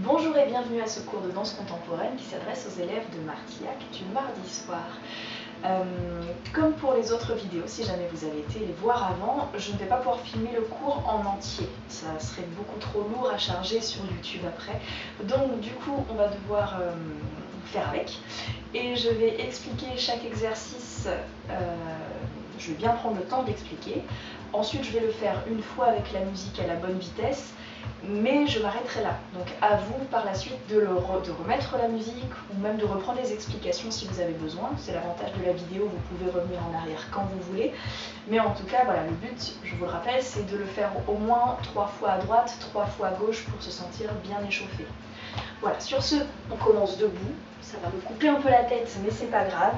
Bonjour et bienvenue à ce cours de danse contemporaine qui s'adresse aux élèves de Martillac du mardi soir. Comme pour les autres vidéos, si jamais vous avez été les voir avant, je ne vais pas pouvoir filmer le cours en entier. Ça serait beaucoup trop lourd à charger sur YouTube après. Donc du coup, on va devoir faire avec. Et je vais expliquer chaque exercice, je vais bien prendre le temps de l'expliquer. Ensuite, je vais le faire une fois avec la musique à la bonne vitesse. Mais je m'arrêterai là. Donc à vous par la suite de remettre la musique ou même de reprendre les explications si vous avez besoin. C'est l'avantage de la vidéo, vous pouvez revenir en arrière quand vous voulez. Mais en tout cas, voilà, le but, je vous le rappelle, c'est de le faire au moins 3 fois à droite, 3 fois à gauche pour se sentir bien échauffé. Voilà, sur ce, on commence debout. Ça va me couper un peu la tête, mais c'est pas grave.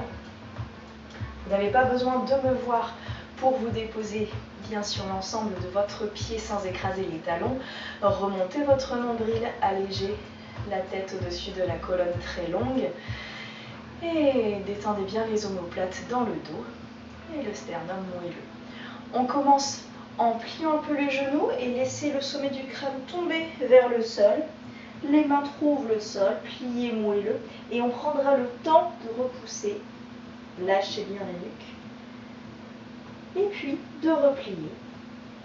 Vous n'avez pas besoin de me voir pour vous déposer bien sur l'ensemble de votre pied sans écraser les talons. Remontez votre nombril, allégez la tête au-dessus de la colonne très longue et détendez bien les omoplates dans le dos et le sternum moelleux. On commence en pliant un peu les genoux et laissez le sommet du crâne tomber vers le sol. Les mains trouvent le sol, pliez moelleux et on prendra le temps de repousser. Lâchez bien la nuque. Et puis de replier,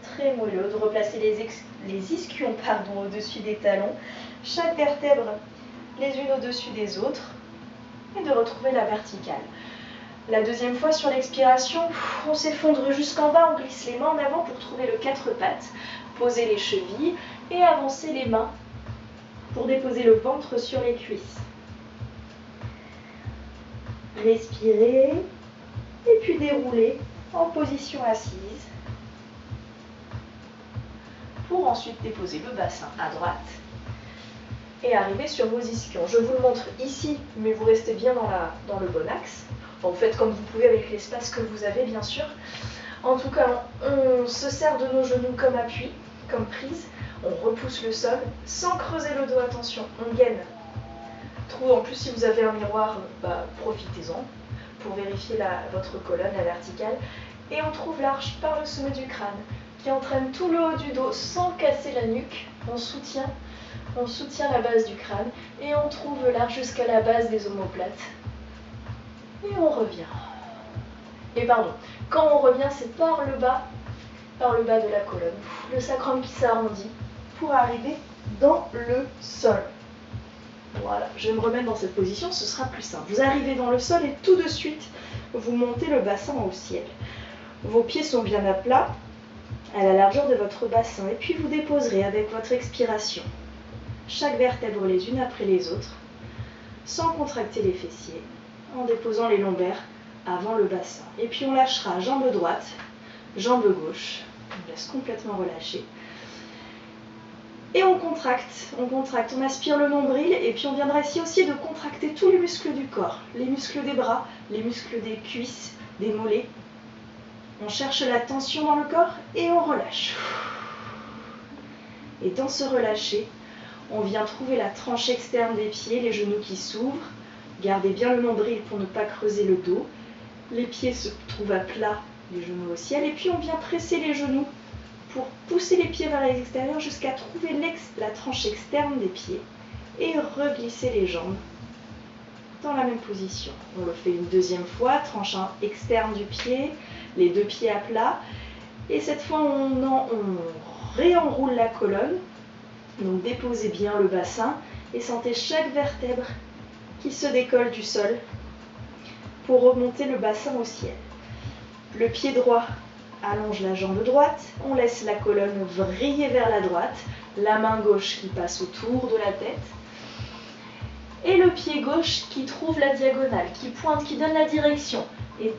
très moelleux, de replacer les ischions au-dessus des talons, chaque vertèbre les unes au-dessus des autres, et de retrouver la verticale. La deuxième fois, sur l'expiration, on s'effondre jusqu'en bas, on glisse les mains en avant pour trouver le 4 pattes, posez les chevilles et avancez les mains pour déposer le ventre sur les cuisses. Respirez, et puis déroulez en position assise pour ensuite déposer le bassin à droite et arriver sur vos ischions. Je vous le montre ici, mais vous restez bien dans le bon axe. Bon, vous faites comme vous pouvez avec l'espace que vous avez, bien sûr. En tout cas, on se sert de nos genoux comme appui, comme prise. On repousse le sol sans creuser le dos, attention, on gaine. En plus, si vous avez un miroir, profitez-en pour vérifier votre colonne, la verticale. Et on trouve l'arche par le sommet du crâne qui entraîne tout le haut du dos sans casser la nuque. On soutient la base du crâne et on trouve l'arche jusqu'à la base des omoplates. Et on revient. Et pardon, quand on revient, c'est par le bas de la colonne. Le sacrum qui s'arrondit pour arriver dans le sol. Voilà, je vais me remettre dans cette position, ce sera plus simple. Vous arrivez dans le sol et tout de suite, vous montez le bassin au ciel. Vos pieds sont bien à plat, à la largeur de votre bassin. Et puis vous déposerez avec votre expiration chaque vertèbre les unes après les autres, sans contracter les fessiers, en déposant les lombaires avant le bassin. Et puis on lâchera jambe droite, jambe gauche. On laisse complètement relâcher. Et on contracte, on aspire le nombril et puis on viendra ici aussi de contracter tous les muscles du corps, les muscles des bras, les muscles des cuisses, des mollets. On cherche la tension dans le corps et on relâche. Et dans ce relâcher, on vient trouver la tranche externe des pieds, les genoux qui s'ouvrent. Gardez bien le nombril pour ne pas creuser le dos. Les pieds se trouvent à plat, les genoux au ciel. Et puis on vient presser les genoux pour pousser les pieds vers l'extérieur jusqu'à trouver la tranche externe des pieds et reglisser les jambes dans la même position. On le fait une deuxième fois, tranche externe du pied, les deux pieds à plat. Et cette fois, on réenroule la colonne. Donc déposez bien le bassin et sentez chaque vertèbre qui se décolle du sol pour remonter le bassin au ciel. Le pied droit allonge la jambe droite, on laisse la colonne vriller vers la droite, la main gauche qui passe autour de la tête, et le pied gauche qui trouve la diagonale, qui pointe, qui donne la direction, et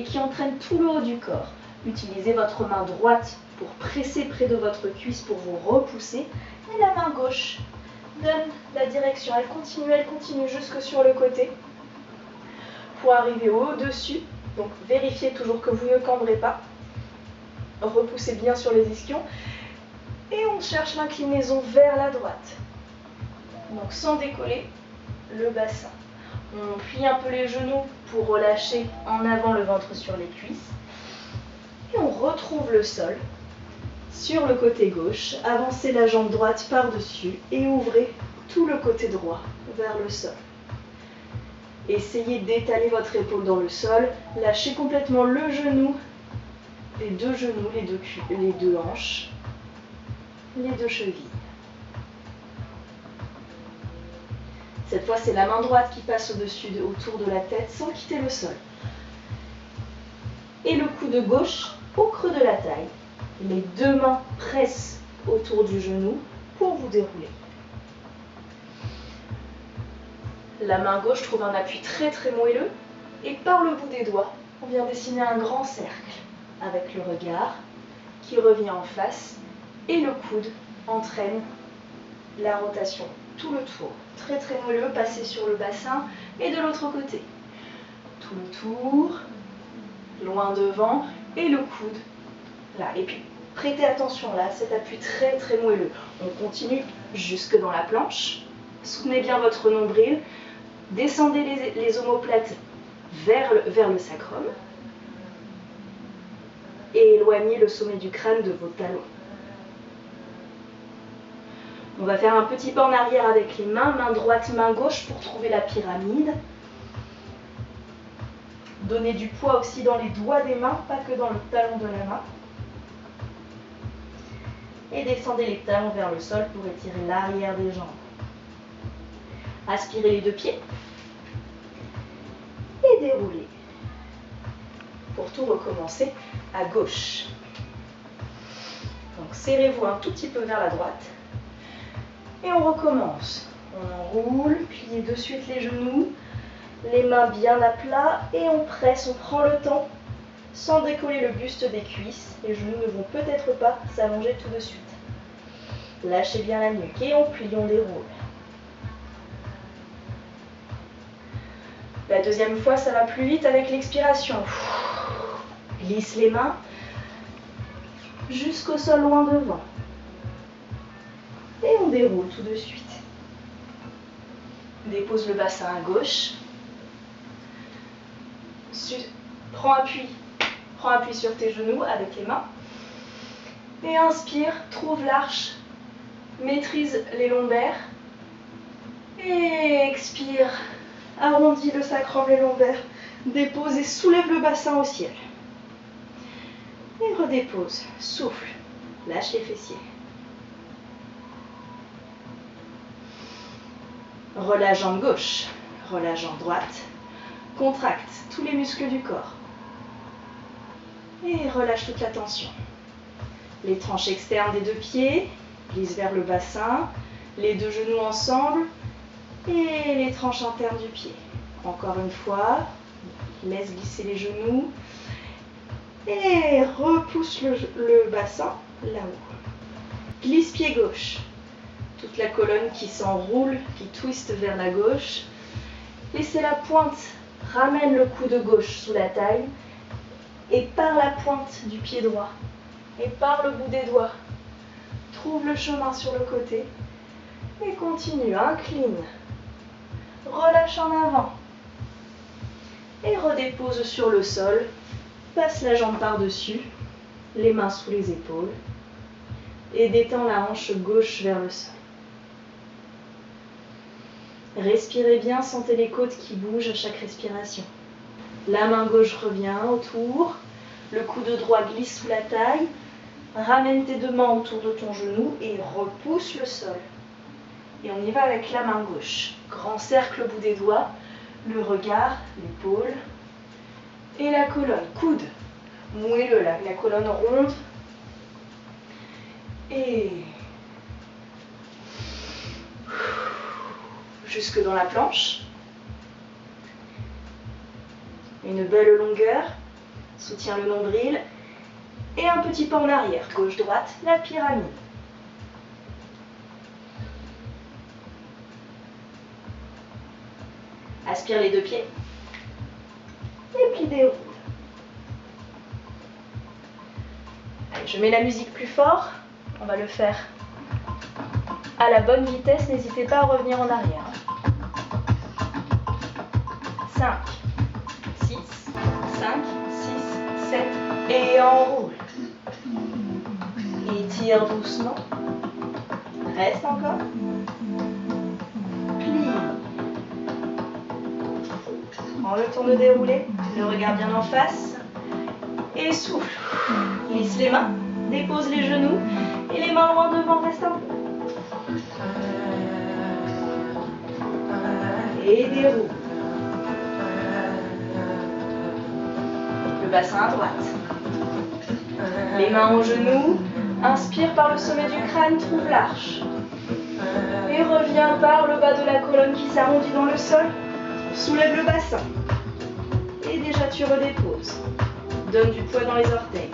qui entraîne tout le haut du corps. Utilisez votre main droite pour presser près de votre cuisse pour vous repousser, et la main gauche donne la direction. Elle continue jusque sur le côté pour arriver au-dessus. Donc vérifiez toujours que vous ne cambrez pas. Repoussez bien sur les ischions. Et on cherche l'inclinaison vers la droite. Donc sans décoller le bassin. On plie un peu les genoux pour relâcher en avant le ventre sur les cuisses. Et on retrouve le sol. Sur le côté gauche, avancez la jambe droite par-dessus et ouvrez tout le côté droit vers le sol. Essayez d'étaler votre épaule dans le sol, lâchez complètement le genou, les deux genoux, les deux hanches, les deux chevilles. Cette fois, c'est la main droite qui passe autour de la tête sans quitter le sol. Et le coude gauche au creux de la taille. Les deux mains pressent autour du genou pour vous dérouler. La main gauche trouve un appui très très moelleux et par le bout des doigts, on vient dessiner un grand cercle avec le regard qui revient en face et le coude entraîne la rotation, tout le tour. Très très moelleux, passez sur le bassin et de l'autre côté. Tout le tour, loin devant et le coude là. Et puis prêtez attention là, cet appui très très moelleux. On continue jusque dans la planche. Soutenez bien votre nombril. Descendez les omoplates vers le sacrum. Et éloignez le sommet du crâne de vos talons. On va faire un petit pas en arrière avec les mains, main droite, main gauche pour trouver la pyramide. Donnez du poids aussi dans les doigts des mains, pas que dans le talon de la main. Et descendez les talons vers le sol pour étirer l'arrière des jambes. Aspirez les deux pieds. Et déroulez. Pour tout recommencer à gauche. Donc serrez-vous un tout petit peu vers la droite. Et on recommence. On enroule, pliez de suite les genoux, les mains bien à plat et on presse, on prend le temps sans décoller le buste des cuisses. Les genoux ne vont peut-être pas s'allonger tout de suite. Lâchez bien la nuque et on plie, on déroule. La deuxième fois, ça va plus vite avec l'expiration. Glisse les mains jusqu'au sol loin devant. Et on déroule tout de suite. Dépose le bassin à gauche. Prends appui sur tes genoux avec les mains. Et inspire, trouve l'arche, maîtrise les lombaires. Et expire, arrondis le sacrum, les lombaires. Dépose et soulève le bassin au ciel. Et redépose, souffle, lâche les fessiers. Relâche jambe gauche, relâche jambe droite. Contracte tous les muscles du corps. Et relâche toute la tension. Les tranches externes des deux pieds, glisse vers le bassin, les deux genoux ensemble et les tranches internes du pied. Encore une fois, laisse glisser les genoux et repousse le bassin là-haut. Glisse pied gauche. Toute la colonne qui s'enroule, qui twiste vers la gauche. Laissez la pointe, ramène le coude gauche sous la taille et par la pointe du pied droit et par le bout des doigts, trouve le chemin sur le côté et continue, incline, relâche en avant et redépose sur le sol, passe la jambe par-dessus, les mains sous les épaules et détends la hanche gauche vers le sol. Respirez bien, sentez les côtes qui bougent à chaque respiration. La main gauche revient autour, le coude droit glisse sous la taille, ramène tes deux mains autour de ton genou et repousse le sol. Et on y va avec la main gauche. Grand cercle au bout des doigts, le regard, l'épaule et la colonne. Coude, moelleux, la colonne ronde. Et jusque dans la planche. Une belle longueur, soutient le nombril et un petit pas en arrière, gauche-droite, la pyramide. Aspire les deux pieds et puis déroule. Allez, je mets la musique plus fort, on va le faire à la bonne vitesse, n'hésitez pas à revenir en arrière. 5, 6, 5, 6, 7 et enroule. Et Étire doucement. Reste encore. Plie. Prends le temps de dérouler. Le regard bien en face. Et souffle. Glisse les mains. Dépose les genoux. Et les mains loin devant. Reste un peu. Et déroule. Le bassin à droite. Les mains aux genoux. Inspire par le sommet du crâne, trouve l'arche. Et reviens par le bas de la colonne qui s'arrondit dans le sol. Soulève le bassin. Et déjà tu redéposes. Donne du poids dans les orteils.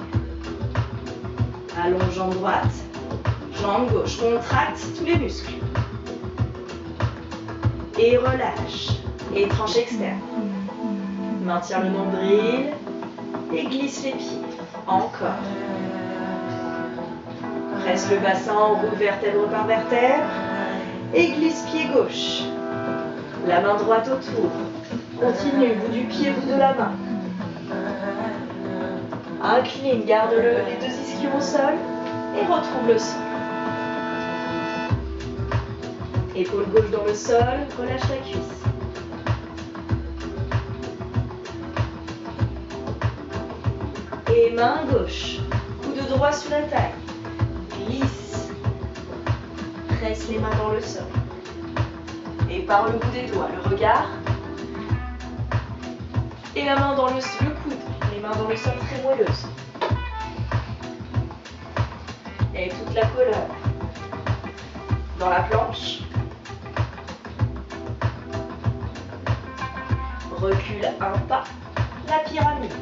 Allonge jambe droite. Jambe gauche. Contracte tous les muscles. Et relâche. Et tranche externe. Maintiens le nombril. Et glisse les pieds. Encore. Presse le bassin, roule vertèbre par vertèbre. Et glisse pied gauche. La main droite autour. Continue, bout du pied, bout de la main. Incline, garde les deux ischios au sol. Et retrouve le sol. Épaule gauche dans le sol, relâche la cuisse. Et main gauche, coude droit sous la taille. Glisse. Presse les mains dans le sol. Et par le bout des doigts, le regard. Et la main dans le coude, les mains dans le sol très moelleuses. Et toute la colonne. Dans la planche. Recule un pas, la pyramide.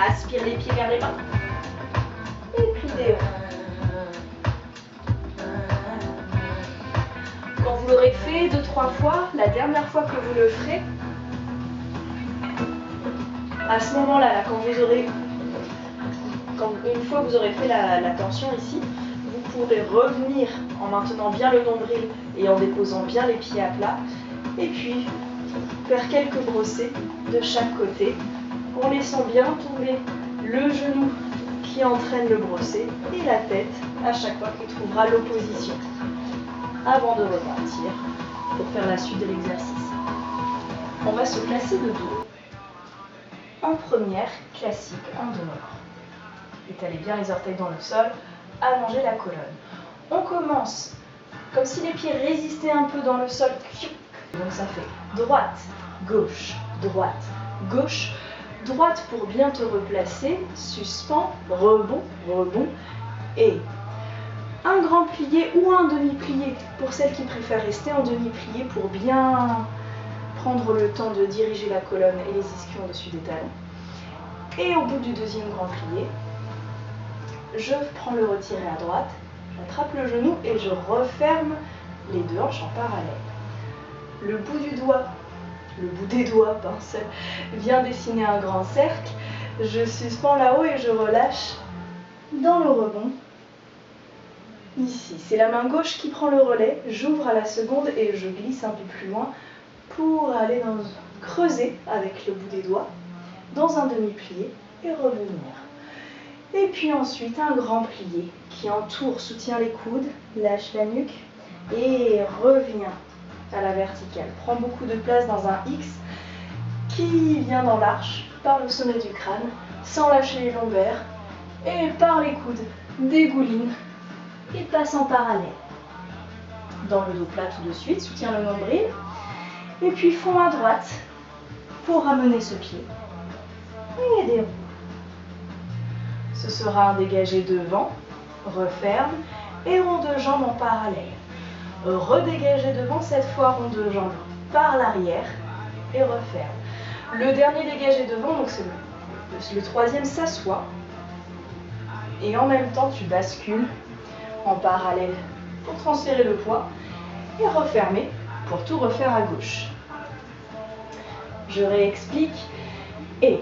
Aspire les pieds vers les mains. Et plie des hanches. Quand vous l'aurez fait 2-3 fois, la dernière fois que vous le ferez, à ce moment-là, une fois que vous aurez fait la tension ici, vous pourrez revenir en maintenant bien le nombril et en déposant bien les pieds à plat. Et puis, faire quelques brossées de chaque côté en laissant bien tomber le genou qui entraîne le brosset et la tête à chaque fois qu'il trouvera l'opposition. Avant de repartir pour faire la suite de l'exercice. On va se placer de dos. En première, classique, en dehors. Étalez bien les orteils dans le sol, allongez la colonne. On commence comme si les pieds résistaient un peu dans le sol. Donc ça fait droite, gauche, droite, gauche. Droite pour bien te replacer, suspend, rebond, rebond. Et un grand plié ou un demi-plié pour celles qui préfèrent rester en demi-plié pour bien prendre le temps de diriger la colonne et les ischions au-dessus des talons. Et au bout du deuxième grand plié, je prends le retiré à droite, j'attrape le genou et je referme les deux hanches en parallèle. Le bout du doigt, le bout des doigts, pinceau, vient dessiner un grand cercle. Je suspends là-haut et je relâche dans le rebond. Ici, c'est la main gauche qui prend le relais. J'ouvre à la seconde et je glisse un peu plus loin pour aller creuser avec le bout des doigts dans un demi-plié et revenir. Et puis ensuite un grand plié qui entoure, soutient les coudes, lâche la nuque et revient à la verticale. Prends beaucoup de place dans un X qui vient dans l'arche par le sommet du crâne sans lâcher les lombaires et par les coudes dégouline et passe en parallèle. Dans le dos plat tout de suite, soutiens le nombril et puis fond à droite pour ramener ce pied et déroule. Ce sera un dégagé devant, referme et rond de jambe en parallèle. Redégager devant, cette fois rond de jambe par l'arrière et referme. Le dernier dégagé devant, donc c'est le troisième, s'assoit et en même temps tu bascules en parallèle pour transférer le poids et refermer pour tout refaire à gauche. Je réexplique et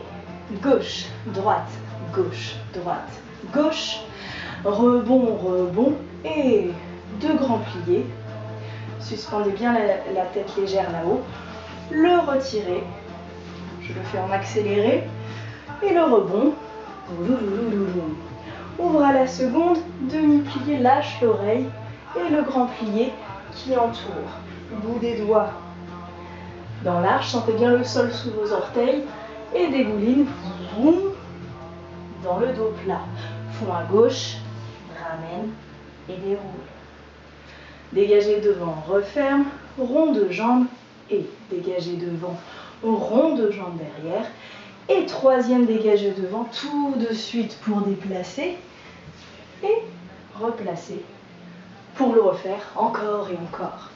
gauche, droite, gauche, droite, gauche, rebond, rebond et deux grands pliés. Suspendez bien la tête légère là-haut le retirer, je le fais en accéléré, et le rebond, ouvre à la seconde, demi-plié, lâche l'oreille, et le grand plié qui entoure, bout des doigts dans l'arche, sentez bien le sol sous vos orteils, et dégouline dans le dos plat, fond à gauche, ramène et déroule. Dégagez devant, referme, rond de jambe et dégagez devant, rond de jambe derrière. Et troisième dégagé devant, tout de suite pour déplacer et replacer. Pour le refaire encore et encore.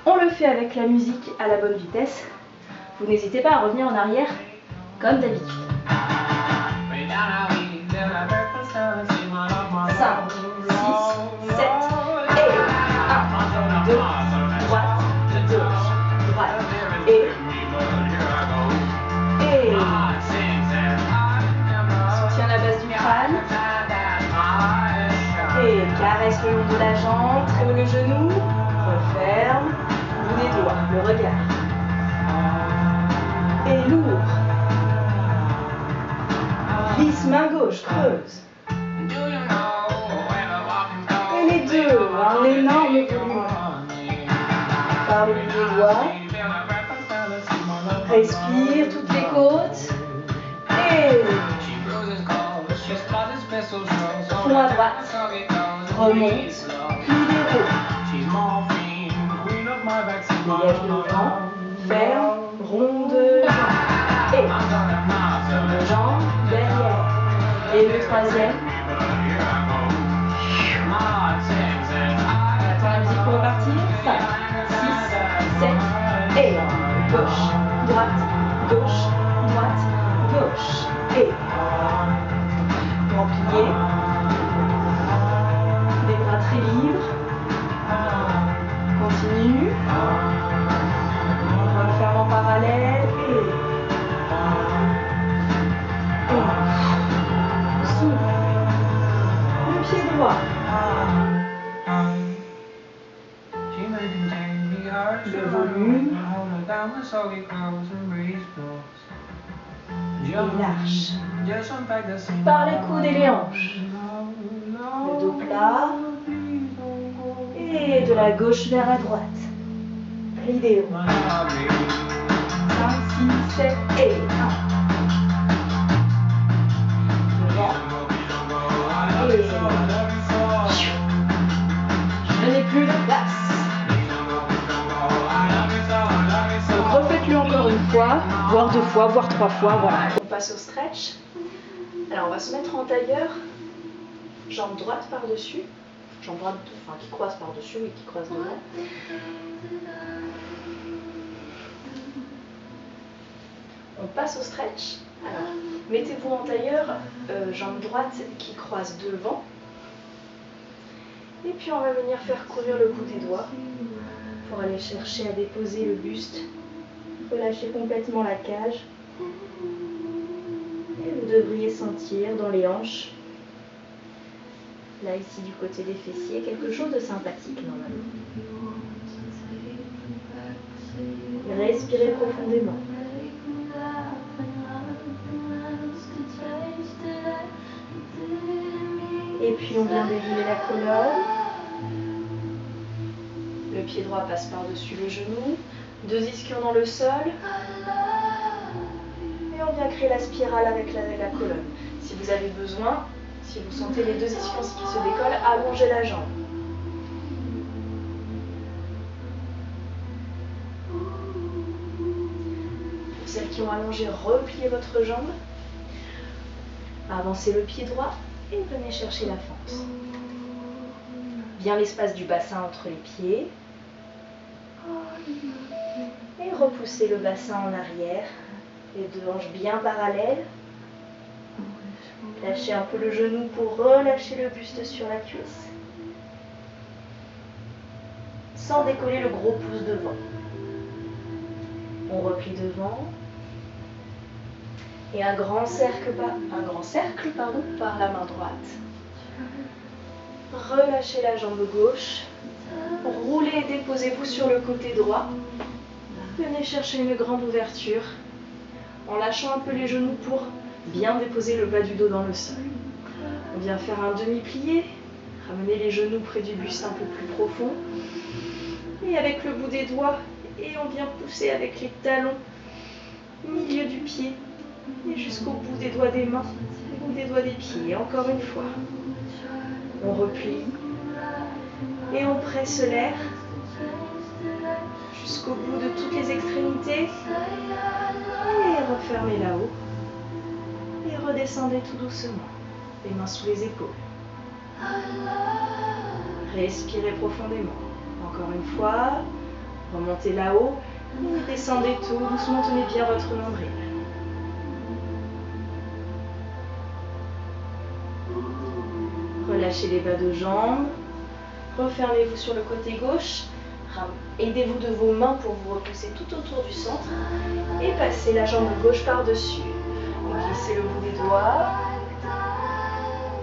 On le fait avec la musique à la bonne vitesse. Vous n'hésitez pas à revenir en arrière comme d'habitude. 5, 6, 7 et 1, 2, droite, gauche, droite et soutient la base du crâne et caresse le long de la jambe, très haut le genou, referme, bout des doigts, le regard et lourd, glisse main gauche, creuse. Et les deux, un énorme volume par le bout des doigts. Respire toutes les côtes. Et fond à droite. Remonte. Puis déroule. Dégage devant. Ferme. Rond de jambe. Et rond de jambe derrière. Et le troisième. On attend la musique pour repartir. 5, 6, 7 et gauche, droite, gauche, droite, gauche et grand plié, des bras très libres, continue, referme en parallèle et souffle, le pied droit, le volume et l'arche par les coudes et les hanches, le dos plat et de la gauche vers la droite, plie haut, 5, 6, 7 et 1, devant et je n'ai plus de place. Donc refaites-le encore une fois, voire deux fois, voire trois fois, voilà. On passe au stretch. Alors on va se mettre en tailleur, jambe droite par-dessus, jambe droite, enfin qui croise par-dessus et qui croise devant. On passe au stretch. Alors mettez-vous en tailleur, jambe droite qui croise devant. Et puis on va venir faire courir le bout des doigts pour aller chercher à déposer le buste. Relâchez complètement la cage. Et vous devriez sentir dans les hanches, là ici du côté des fessiers, quelque chose de sympathique normalement. Respirez profondément. Et puis on vient dérouler la colonne. Le pied droit passe par-dessus le genou. Deux ischions dans le sol. Et on vient créer la spirale avec la colonne. Si vous avez besoin, si vous sentez les deux ischions qui se décollent, allongez la jambe. Pour celles qui ont allongé, repliez votre jambe. Avancez le pied droit et venez chercher la fente. Bien l'espace du bassin entre les pieds. Et repoussez le bassin en arrière. Les deux hanches bien parallèles. Lâchez un peu le genou pour relâcher le buste sur la cuisse. Sans décoller le gros pouce devant. On replie devant. Et un grand cercle par la main droite. Relâchez la jambe gauche. Roulez et déposez-vous sur le côté droit. Venez chercher une grande ouverture en lâchant un peu les genoux pour bien déposer le bas du dos dans le sol. On vient faire un demi-plié, ramener les genoux près du buste un peu plus profond. Et avec le bout des doigts, et on vient pousser avec les talons, milieu du pied, et jusqu'au bout des doigts des mains, ou des doigts des pieds. Et encore une fois, on replie, et on presse l'air, jusqu'au bout de toutes les extrémités, et refermez là-haut, et redescendez tout doucement, les mains sous les épaules. Respirez profondément. Encore une fois, remontez là-haut et descendez tout doucement, tenez bien votre nombril. Relâchez les bas de jambes, refermez-vous sur le côté gauche, aidez-vous de vos mains pour vous repousser tout autour du centre et passez la jambe gauche par-dessus. Glissez le bout des doigts,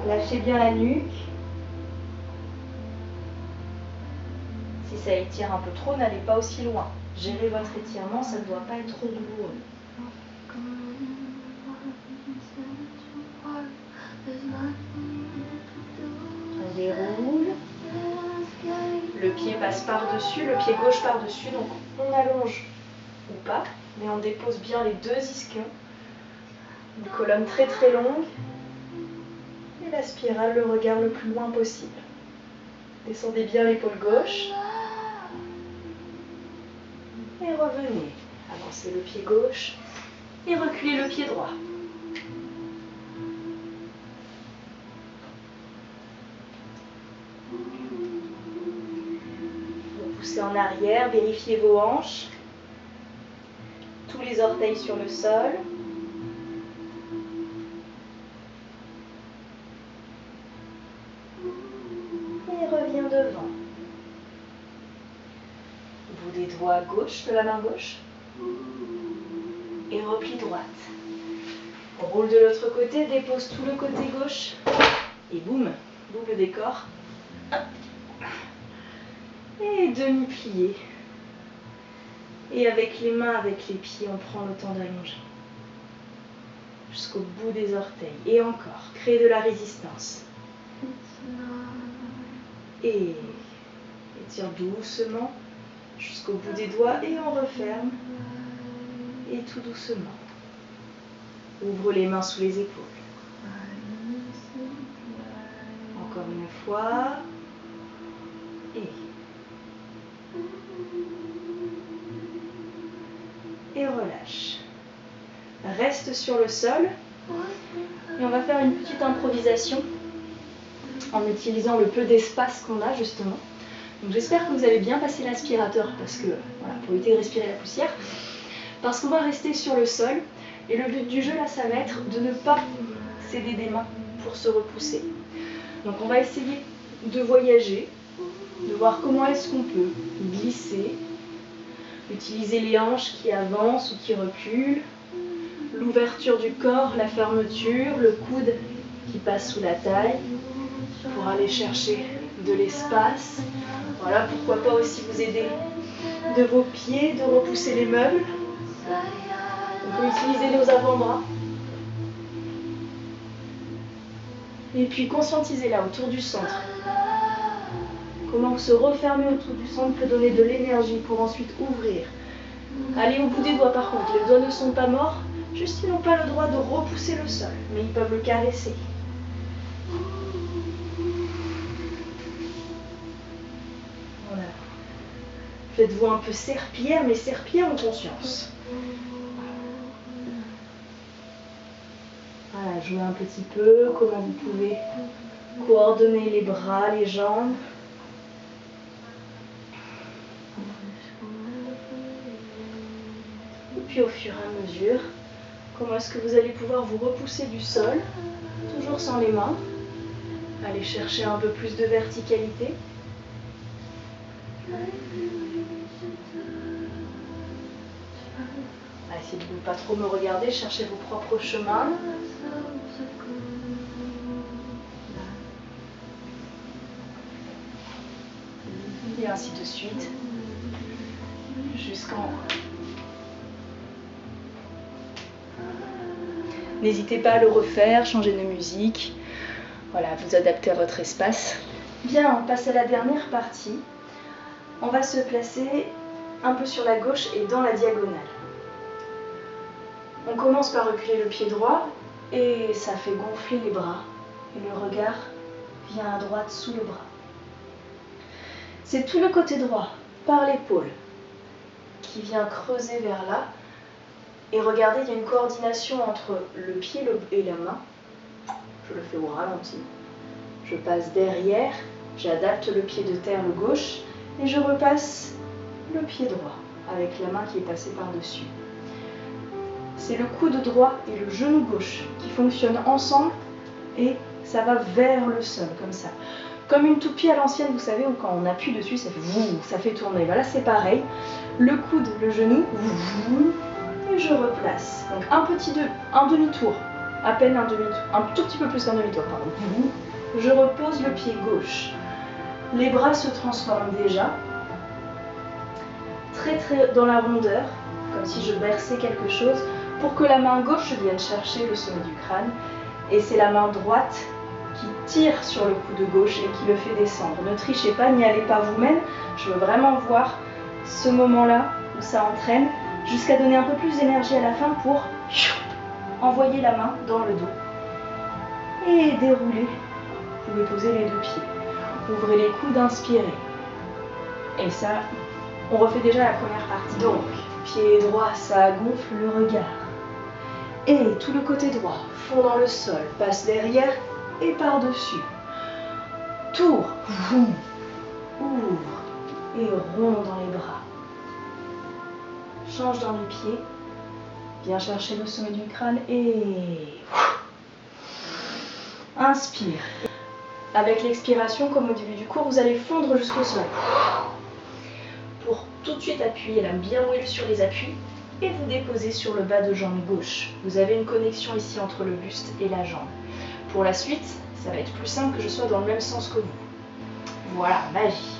lâchez bien la nuque. Si ça étire un peu trop, n'allez pas aussi loin. Gérez votre étirement, ça ne doit pas être trop douloureux. On déroule. Le pied passe par-dessus, le pied gauche par-dessus. Donc on allonge ou pas, mais on dépose bien les deux ischions. Une colonne très très longue. Et la spirale, le regard le plus loin possible. Descendez bien l'épaule gauche. Et revenez. Avancez le pied gauche et reculez le pied droit. Repoussez en arrière, vérifiez vos hanches. Tous les orteils sur le sol. Et reviens devant. Bout des doigts gauche de la main gauche. Et replie droite. On roule de l'autre côté, dépose tout le côté gauche. Et boum, double décor. Et demi-plié. Et avec les mains, avec les pieds, on prend le temps d'allonger. Jusqu'au bout des orteils. Et encore, créez de la résistance. Et étire doucement jusqu'au bout des doigts et on referme. Et tout doucement. Ouvre les mains sous les épaules. Encore une fois. Et relâche. Reste sur le sol. Et on va faire une petite improvisation en utilisant le peu d'espace qu'on a justement. Donc j'espère que vous avez bien passé l'aspirateur parce que voilà, pour éviter de respirer la poussière. Parce qu'on va rester sur le sol. Et le but du jeu là, ça va être de ne pas céder des mains pour se repousser. Donc on va essayer de voyager, de voir comment est-ce qu'on peut glisser, utiliser les hanches qui avancent ou qui reculent, l'ouverture du corps, la fermeture, le coude qui passe sous la taille pour aller chercher de l'espace. Voilà, pourquoi pas aussi vous aider de vos pieds, de repousser les meubles. On peut utiliser nos avant-bras. Et puis conscientiser là, autour du centre. Comment se refermer autour du centre peut donner de l'énergie pour ensuite ouvrir. Allez au bout des doigts par contre. Les doigts ne sont pas morts, juste ils n'ont pas le droit de repousser le sol, mais ils peuvent le caresser. Voilà. Faites-vous un peu serpillière, mais serpillière en conscience. Voilà, jouez un petit peu, comment vous pouvez coordonner les bras, les jambes. Et puis au fur et à mesure, comment est-ce que vous allez pouvoir vous repousser du sol, toujours sans les mains. Allez chercher un peu plus de verticalité. Essayez de ne pas trop me regarder, cherchez vos propres chemins. Et ainsi de suite, jusqu'en N'hésitez pas à le refaire, changer de musique, voilà, vous adaptez à votre espace. Bien, on passe à la dernière partie. On va se placer un peu sur la gauche et dans la diagonale. On commence par reculer le pied droit et ça fait gonfler les bras. Et le regard vient à droite sous le bras. C'est tout le côté droit, par l'épaule, qui vient creuser vers là. Et regardez, il y a une coordination entre le pied et la main. Je le fais au ralenti. Je passe derrière, j'adapte le pied de terre, le gauche, et je repasse le pied droit, avec la main qui est passée par-dessus. C'est le coude droit et le genou gauche qui fonctionnent ensemble, et ça va vers le sol, comme ça. Comme une toupie à l'ancienne, vous savez, où quand on appuie dessus, ça fait tourner. Voilà, c'est pareil. Le coude, le genou, et je replace. Donc un demi-tour, à peine un demi-tour, un tout petit peu plus qu'un demi-tour, pardon. Je repose le pied gauche. Les bras se transforment déjà, très dans la rondeur, comme si je berçais quelque chose, pour que la main gauche vienne chercher le sommet du crâne. Et c'est la main droite qui tire sur le coude gauche et qui le fait descendre. Ne trichez pas, n'y allez pas vous-même. Je veux vraiment voir ce moment-là où ça entraîne, jusqu'à donner un peu plus d'énergie à la fin pour envoyer la main dans le dos. Et dérouler. Vous pouvez poser les deux pieds. Ouvrez les coudes, inspirez. Et ça, on refait déjà la première partie. Donc, pied droit, ça gonfle le regard. Et tout le côté droit fond dans le sol, passe derrière et par-dessus. Tour, ouvre et rond dans les bras. Change dans les pieds. Viens chercher le sommet du crâne et inspire. Avec l'expiration, comme au début du cours, vous allez fondre jusqu'au sol. Pour tout de suite appuyer là, bien mouiller sur les appuis et vous déposer sur le bas de jambe gauche. Vous avez une connexion ici entre le buste et la jambe. Pour la suite, ça va être plus simple que je sois dans le même sens que vous. Voilà, magie.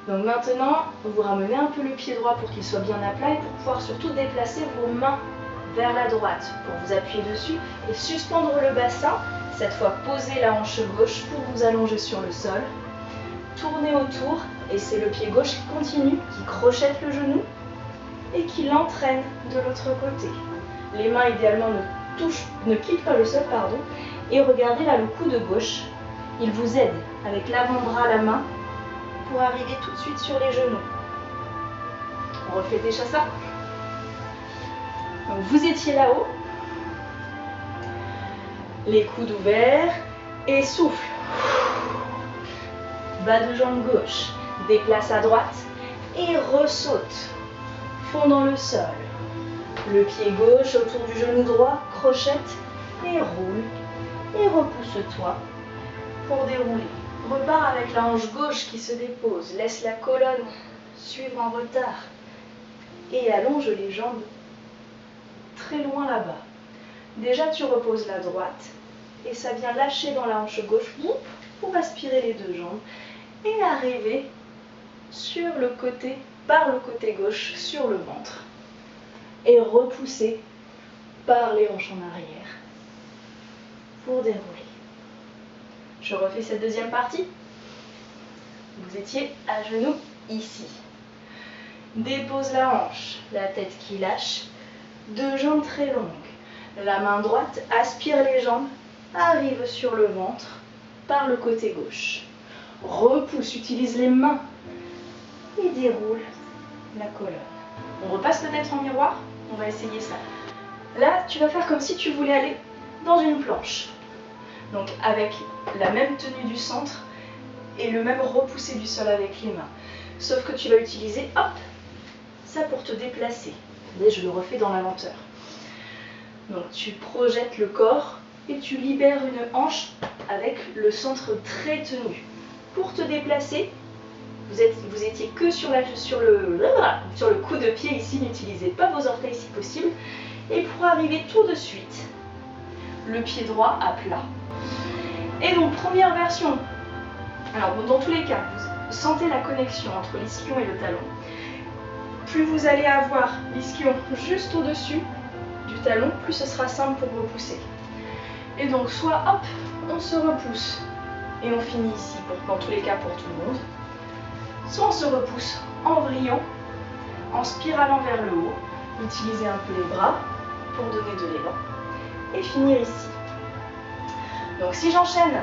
Donc maintenant, vous ramenez un peu le pied droit pour qu'il soit bien à plat et pour pouvoir surtout déplacer vos mains vers la droite pour vous appuyer dessus et suspendre le bassin. Cette fois, posez la hanche gauche pour vous allonger sur le sol. Tournez autour et c'est le pied gauche qui continue, qui crochette le genou et qui l'entraîne de l'autre côté. Les mains idéalement ne quittent pas le sol, pardon. Et regardez là le coude gauche, il vous aide avec l'avant-bras à la main pour arriver tout de suite sur les genoux. On refait déjà ça. Donc vous étiez là-haut, les coudes ouverts et souffle. Bas de jambe gauche, déplace à droite et ressaute. Fond dans le sol. Le pied gauche autour du genou droit, crochette et roule. Et repousse-toi pour dérouler. Repars avec la hanche gauche qui se dépose. Laisse la colonne suivre en retard. Et allonge les jambes très loin là-bas. Déjà, tu reposes la droite. Et ça vient lâcher dans la hanche gauche pour aspirer les deux jambes. Et arriver sur le côté, par le côté gauche, sur le ventre. Et repousser par les hanches en arrière. Pour dérouler. Je refais cette deuxième partie. Vous étiez à genoux ici. Dépose la hanche, la tête qui lâche, deux jambes très longues. La main droite aspire les jambes, arrive sur le ventre par le côté gauche. Repousse, utilise les mains et déroule la colonne. On repasse peut-être en miroir, on va essayer ça. Là, tu vas faire comme si tu voulais aller dans une planche. Donc avec la même tenue du centre et le même repoussé du sol avec les mains. Sauf que tu vas utiliser, hop, ça pour te déplacer. Et je le refais dans la lenteur. Donc tu projettes le corps et tu libères une hanche avec le centre très tenu. Pour te déplacer, vous étiez que sur le coup de pied ici, n'utilisez pas vos orteils si possible. Et pour arriver tout de suite, le pied droit à plat. Et donc, première version. Alors, dans tous les cas, vous sentez la connexion entre l'ischion et le talon. Plus vous allez avoir l'ischion juste au-dessus du du talon, plus ce sera simple pour repousser. Et donc soit hop, on se repousse et on finit ici, dans tous les cas pour tout le monde. Soit on se repousse en vrillant, en spiralant vers le haut, utiliser un peu les bras pour donner de l'élan et finir ici. Donc si j'enchaîne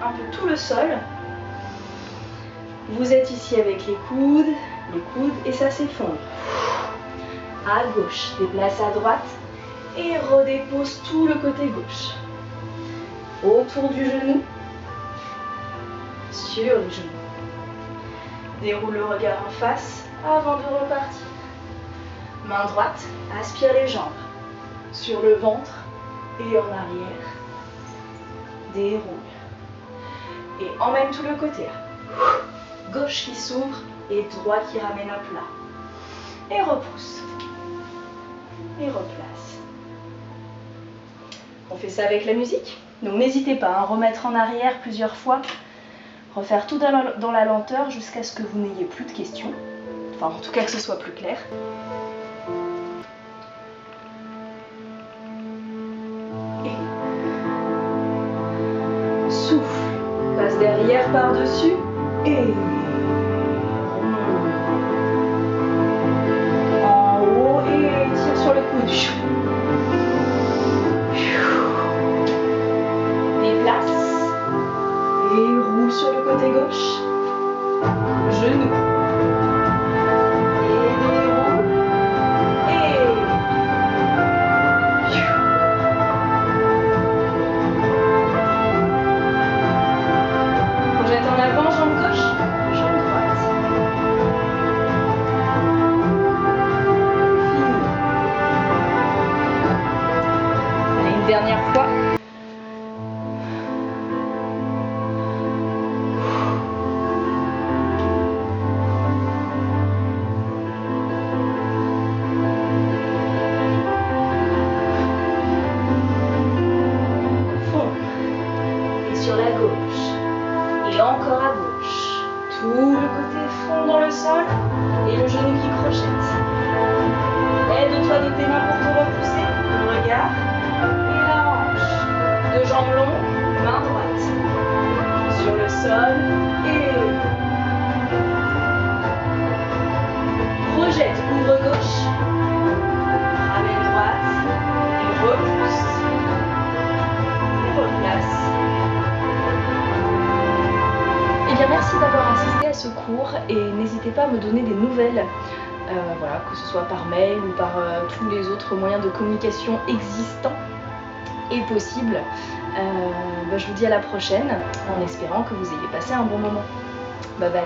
un peu tout le sol, vous êtes ici avec les coudes et ça s'effondre. À gauche, déplace à droite et redépose tout le côté gauche. Autour du genou, sur le genou. Déroule le regard en face avant de repartir. Main droite, aspire les jambes sur le ventre et en arrière. Déroule. Et emmène tout le côté. Gauche qui s'ouvre et droit qui ramène à plat. Et repousse. Et replace. On fait ça avec la musique. Donc n'hésitez pas à remettre en arrière plusieurs fois. Refaire tout dans la lenteur jusqu'à ce que vous n'ayez plus de questions. Enfin, en tout cas que ce soit plus clair. Et souffle. Passe derrière par-dessus. Et en haut et tire sur le coude. Déplace. Et roule sur le côté gauche. Genou. Et déroule. Et projette en avant, jambe gauche, jambe droite. Fini. Allez, une dernière fois. Sur la gauche et encore à gauche. Tout le côté fond dans le sol et le genou qui crochette. Aide-toi de tes mains pour te repousser. Le regard et la hanche. Deux jambes longues, main droite. Sur le sol et projette, ouvre gauche. Ramène droite et repousse. Et replace. Eh bien, merci d'avoir assisté à ce cours et n'hésitez pas à me donner des nouvelles, voilà, que ce soit par mail ou par tous les autres moyens de communication existants et possibles. Je vous dis à la prochaine en espérant que vous ayez passé un bon moment. Bye bye.